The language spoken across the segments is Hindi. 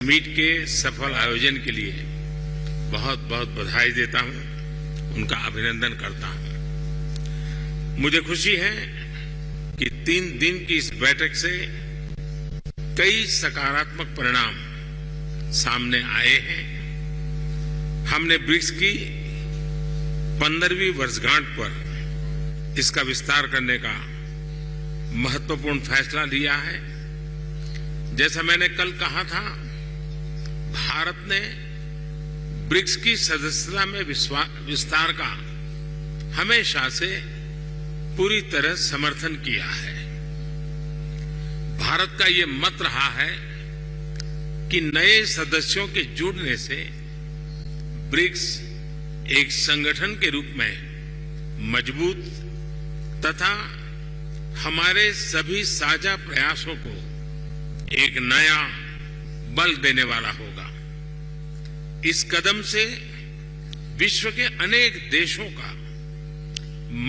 मीट के सफल आयोजन के लिए बहुत बहुत बधाई देता हूं, उनका अभिनंदन करता हूं। मुझे खुशी है कि 3 दिन की इस बैठक से कई सकारात्मक परिणाम सामने आए हैं। हमने ब्रिक्स की 15वीं वर्षगांठ पर इसका विस्तार करने का महत्वपूर्ण फैसला लिया है। जैसा मैंने कल कहा था, भारत ने ब्रिक्स की सदस्यता में विस्तार का हमेशा से पूरी तरह समर्थन किया है। भारत का ये मत रहा है कि नए सदस्यों के जुड़ने से ब्रिक्स एक संगठन के रूप में मजबूत तथा हमारे सभी साझा प्रयासों को एक नया बल देने वाला होगा। इस कदम से विश्व के अनेक देशों का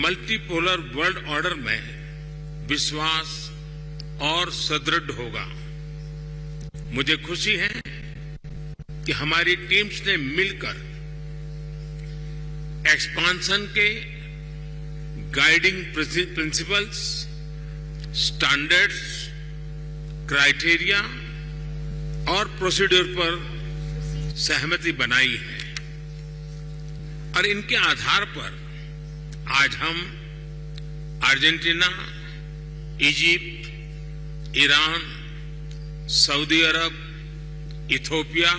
मल्टीपोलर वर्ल्ड ऑर्डर में विश्वास और सुदृढ़ होगा। मुझे खुशी है कि हमारी टीम्स ने मिलकर एक्सपांशन के गाइडिंग प्रिंसिपल्स, स्टैंडर्ड्स, क्राइटेरिया और प्रोसीड्यूर पर सहमति बनाई है और इनके आधार पर आज हम अर्जेंटीना, इजिप्ट, ईरान, सऊदी अरब, इथियोपिया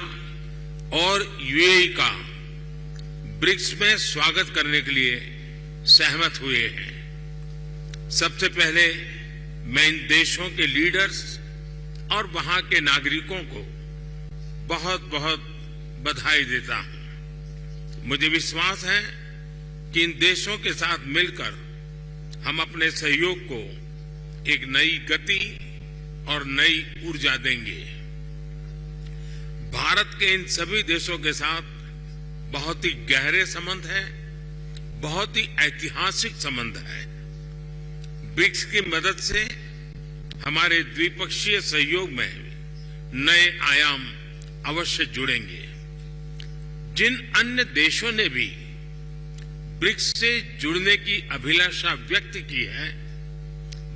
और यूएई का ब्रिक्स में स्वागत करने के लिए सहमत हुए हैं। सबसे पहले मैं इन देशों के लीडर्स और वहां के नागरिकों को बहुत बहुत बधाई देता हूं। मुझे विश्वास है कि इन देशों के साथ मिलकर हम अपने सहयोग को एक नई गति और नई ऊर्जा देंगे। भारत के इन सभी देशों के साथ बहुत ही गहरे संबंध है, बहुत ही ऐतिहासिक संबंध है। ब्रिक्स की मदद से हमारे द्विपक्षीय सहयोग में नए आयाम अवश्य जुड़ेंगे। जिन अन्य देशों ने भी ब्रिक्स से जुड़ने की अभिलाषा व्यक्त की है,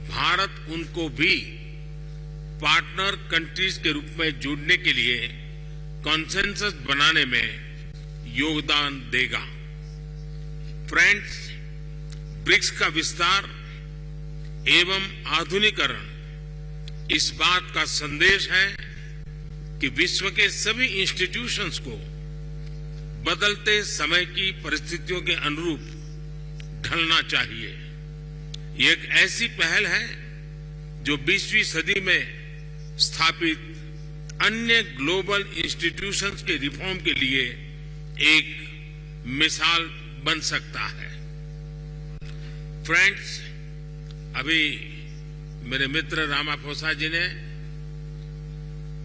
भारत उनको भी पार्टनर कंट्रीज के रूप में जुड़ने के लिए कॉन्सेंसस बनाने में योगदान देगा। फ्रेंड्स, ब्रिक्स का विस्तार एवं आधुनिकीकरण इस बात का संदेश है कि विश्व के सभी इंस्टीट्यूशंस को बदलते समय की परिस्थितियों के अनुरूप ढलना चाहिए। ये एक ऐसी पहल है जो 20वीं सदी में स्थापित अन्य ग्लोबल इंस्टीट्यूशंस के रिफॉर्म के लिए एक मिसाल बन सकता है। फ्रेंड्स, अभी मेरे मित्र रामाफोसा जी ने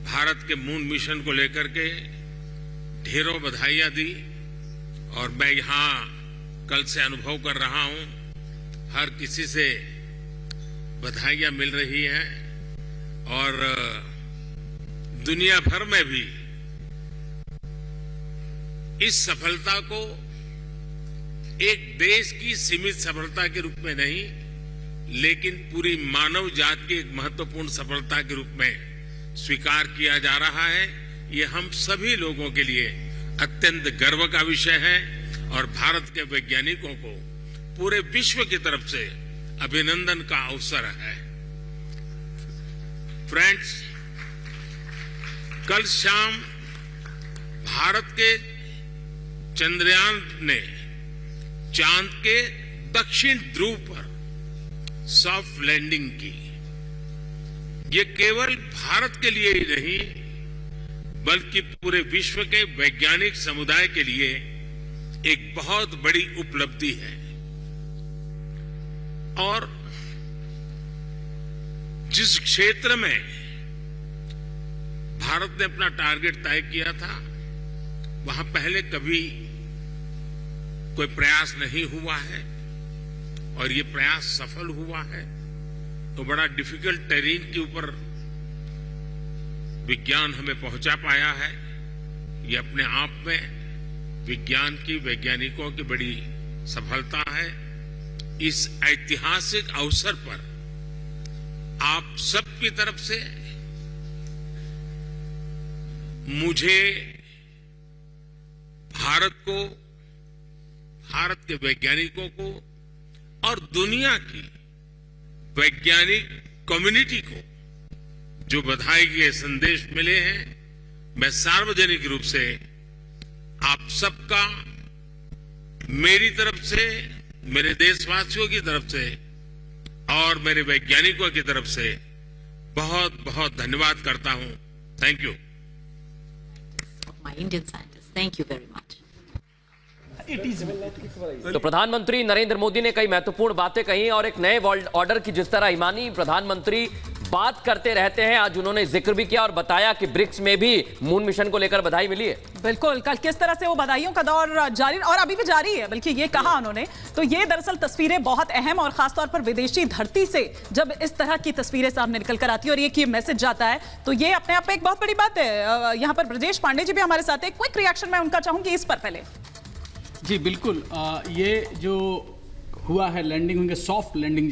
भारत के मून मिशन को लेकर के ढेरों बधाइयां दी और मैं यहां कल से अनुभव कर रहा हूं, हर किसी से बधाइयां मिल रही हैं और दुनिया भर में भी इस सफलता को एक देश की सीमित सफलता के रूप में नहीं, लेकिन पूरी मानव जाति की एक महत्वपूर्ण सफलता के रूप में स्वीकार किया जा रहा है। ये हम सभी लोगों के लिए अत्यंत गर्व का विषय है और भारत के वैज्ञानिकों को पूरे विश्व की तरफ से अभिनंदन का अवसर है। फ्रेंड्स, कल शाम भारत के चंद्रयान ने चांद के दक्षिण ध्रुव पर सॉफ्ट लैंडिंग की। ये केवल भारत के लिए ही नहीं, बल्कि पूरे विश्व के वैज्ञानिक समुदाय के लिए एक बहुत बड़ी उपलब्धि है। और जिस क्षेत्र में भारत ने अपना टारगेट तय किया था, वहां पहले कभी कोई प्रयास नहीं हुआ है और ये प्रयास सफल हुआ है, तो बड़ा डिफिकल्ट टेरेन के ऊपर विज्ञान हमें पहुंचा पाया है, ये अपने आप में विज्ञान की, वैज्ञानिकों की बड़ी सफलता है। इस ऐतिहासिक अवसर पर आप सबकी तरफ से मुझे भारत को, भारत के वैज्ञानिकों को और दुनिया की वैज्ञानिक कम्युनिटी को जो बधाई के संदेश मिले हैं, मैं सार्वजनिक रूप से आप सबका, मेरी तरफ से, मेरे देशवासियों की तरफ से और मेरे वैज्ञानिकों की तरफ से बहुत बहुत धन्यवाद करता हूं। Thank you. My Indian scientists, thank you very much. तो प्रधानमंत्री नरेंद्र मोदी ने कई महत्वपूर्ण बातें कही और एक नए वर्ल्ड ऑर्डर की जिस तरह ईमानी प्रधानमंत्री बात करते रहते हैं, आज उन्होंने जिक्र भी किया और बताया कि ब्रिक्स में भी मून मिशन को लेकर बधाई मिली है। बिल्कुल, कल किस तरह से वो बधाइयों का दौर जारी और अभी भी जारी है, बल्कि ये कहा उन्होंने। तो ये दरअसल तस्वीरें बहुत अहम और खासतौर पर विदेशी धरती से जब इस तरह की तस्वीरें सामने निकल कर आती है और ये मैसेज जाता है, तो ये अपने आप में एक बहुत बड़ी बात है। यहाँ पर ब्रजेश पांडे जी भी हमारे साथ है, क्विक रिएक्शन मैं उनका चाहूंगी इस पर पहले। जी बिल्कुल, ये जो हुआ है लैंडिंग, सॉफ्ट लैंडिंग